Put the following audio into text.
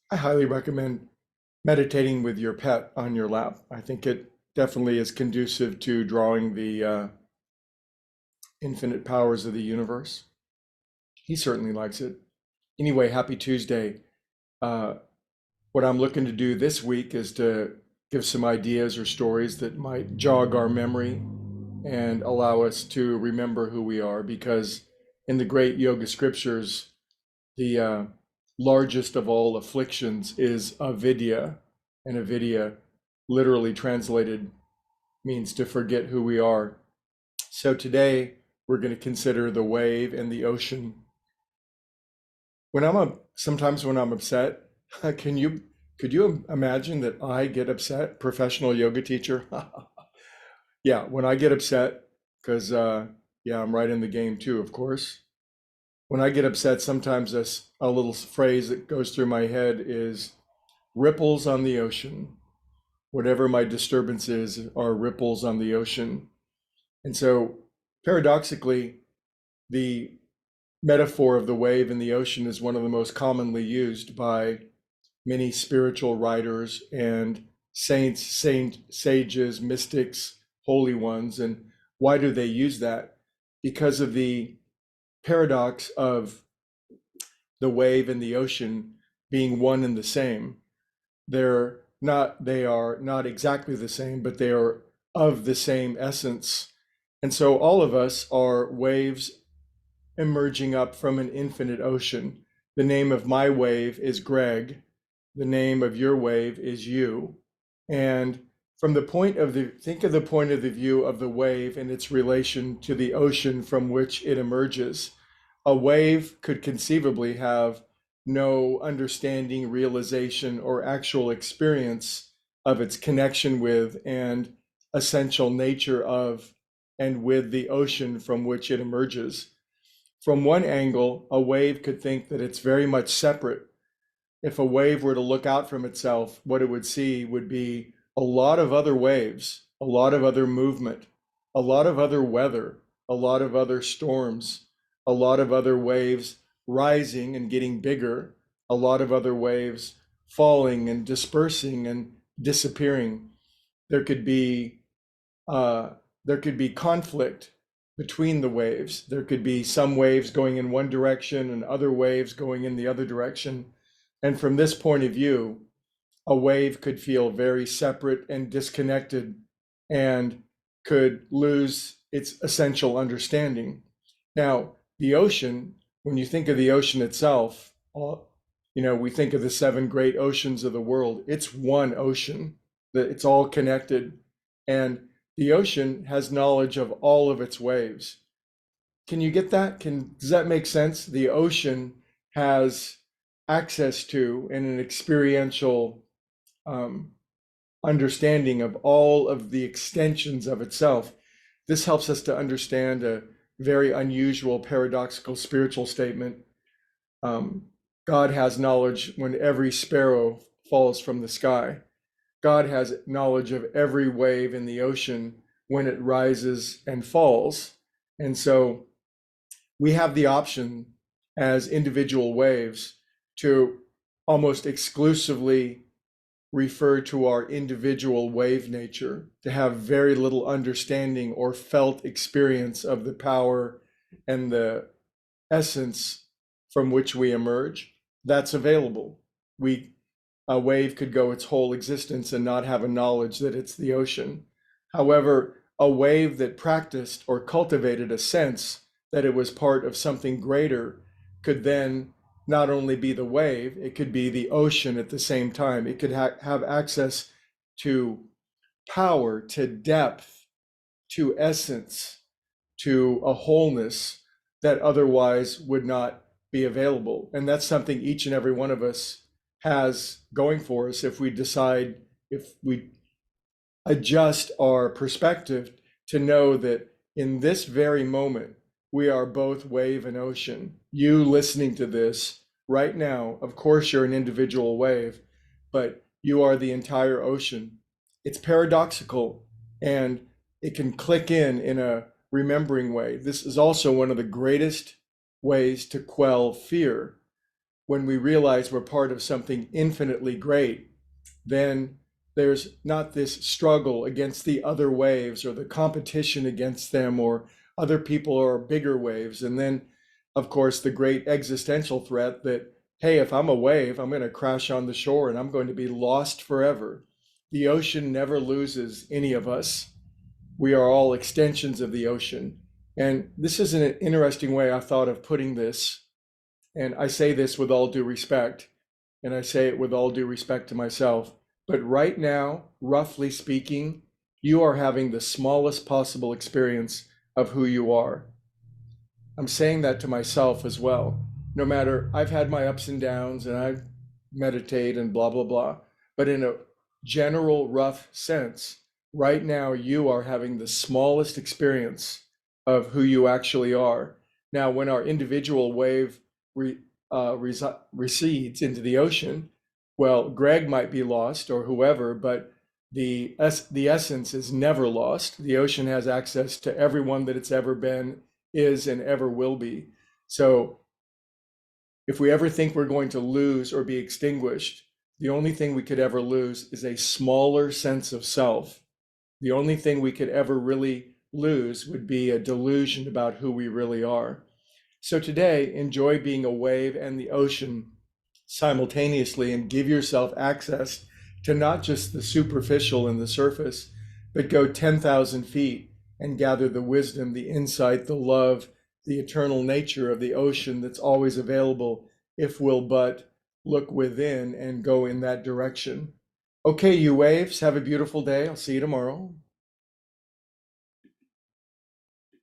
I highly recommend meditating with your pet on your lap. I think it definitely is conducive to drawing the infinite powers of the universe. He certainly likes it. Anyway, happy Tuesday. Uh, what I'm looking to do this week is to give some ideas or stories that might jog our memory and allow us to remember who we are, because in the great yoga scriptures, the largest of all afflictions is avidya, and avidya, literally translated, means to forget who we are. So today we're going to consider the wave and the ocean. Sometimes when I'm upset, can you could you imagine that I get upset? Professional yoga teacher. Yeah, when I get upset, because yeah, I'm right in the game too, of course. When I get upset, sometimes a little phrase that goes through my head is ripples on the ocean. Whatever my disturbance is, are ripples on the ocean. And so, paradoxically, the metaphor of the wave in the ocean is one of the most commonly used by many spiritual writers and sages, mystics, holy ones. And why do they use that? Because of the paradox of the wave and the ocean being one and the same. They are not exactly the same, but they are of the same essence. And so all of us are waves emerging up from an infinite ocean. The name of my wave is Greg. The name of your wave is you. And from the point of the, think of the point of the view of the wave and its relation to the ocean from which it emerges. A wave could conceivably have no understanding, realization, or actual experience of its connection with and essential nature of and with the ocean from which it emerges. From one angle, a wave could think that it's very much separate. If a wave were to look out from itself, what it would see would be a lot of other waves, a lot of other movement, a lot of other weather, a lot of other storms, a lot of other waves rising and getting bigger, a lot of other waves falling and dispersing and disappearing. There could be uh, there could be conflict between the waves. There could be some waves going in one direction and other waves going in the other direction. And from this point of view, a wave could feel very separate and disconnected and could lose its essential understanding. Now, the ocean, when you think of the ocean itself, we think of the seven great oceans of the world. It's one ocean, that it's all connected. And the ocean has knowledge of all of its waves. Can you get that? Does that make sense? The ocean has access to and an experiential um, understanding of all of the extensions of itself. This helps us to understand a very unusual, paradoxical spiritual statement. Um, God has knowledge when every sparrow falls from the sky. God has knowledge of every wave in the ocean when it rises and falls. And so we have the option as individual waves to almost exclusively refer to our individual wave nature, to have very little understanding or felt experience of the power and the essence from which we emerge. That's available. We A wave could go its whole existence and not have a knowledge that it's the ocean. However, a wave that practiced or cultivated a sense that it was part of something greater could then not only be the wave, it could be the ocean at the same time. It could have access to power, to depth, to essence, to a wholeness that otherwise would not be available. And that's something each and every one of us has going for us if we decide, if we adjust our perspective to know that in this very moment, we are both wave and ocean. You listening to this right now, of course, you're an individual wave, but you are the entire ocean. It's paradoxical and it can click in a remembering way. This is also one of the greatest ways to quell fear. when we realize we're part of something infinitely great, then there's not this struggle against the other waves or the competition against them or other people or bigger waves. And then, of course, the great existential threat that, hey, if I'm a wave, I'm going to crash on the shore and I'm going to be lost forever. The ocean never loses any of us. We are all extensions of the ocean. And this is an interesting way I thought of putting this. And I say this with all due respect, and I say it with all due respect to myself. But right now, roughly speaking, you are having the smallest possible experience of who you are. I'm saying that to myself as well. No matter, I've had my ups and downs and I meditate and blah, blah, blah. But in a general, rough sense, right now, you are having the smallest experience of who you actually are. Now, when our individual wave recedes into the ocean, well, Greg might be lost or whoever, but the essence is never lost. The ocean has access to everyone that it's ever been, is, and ever will be. So if we ever think we're going to lose or be extinguished, the only thing we could ever lose is a smaller sense of self. The only thing we could ever really lose would be a delusion about who we really are. So today, enjoy being a wave and the ocean simultaneously and give yourself access to not just the superficial and the surface, but go 10,000 feet and gather the wisdom, the insight, the love, the eternal nature of the ocean that's always available if we'll but look within and go in that direction. Okay, you waves, have a beautiful day. I'll see you tomorrow.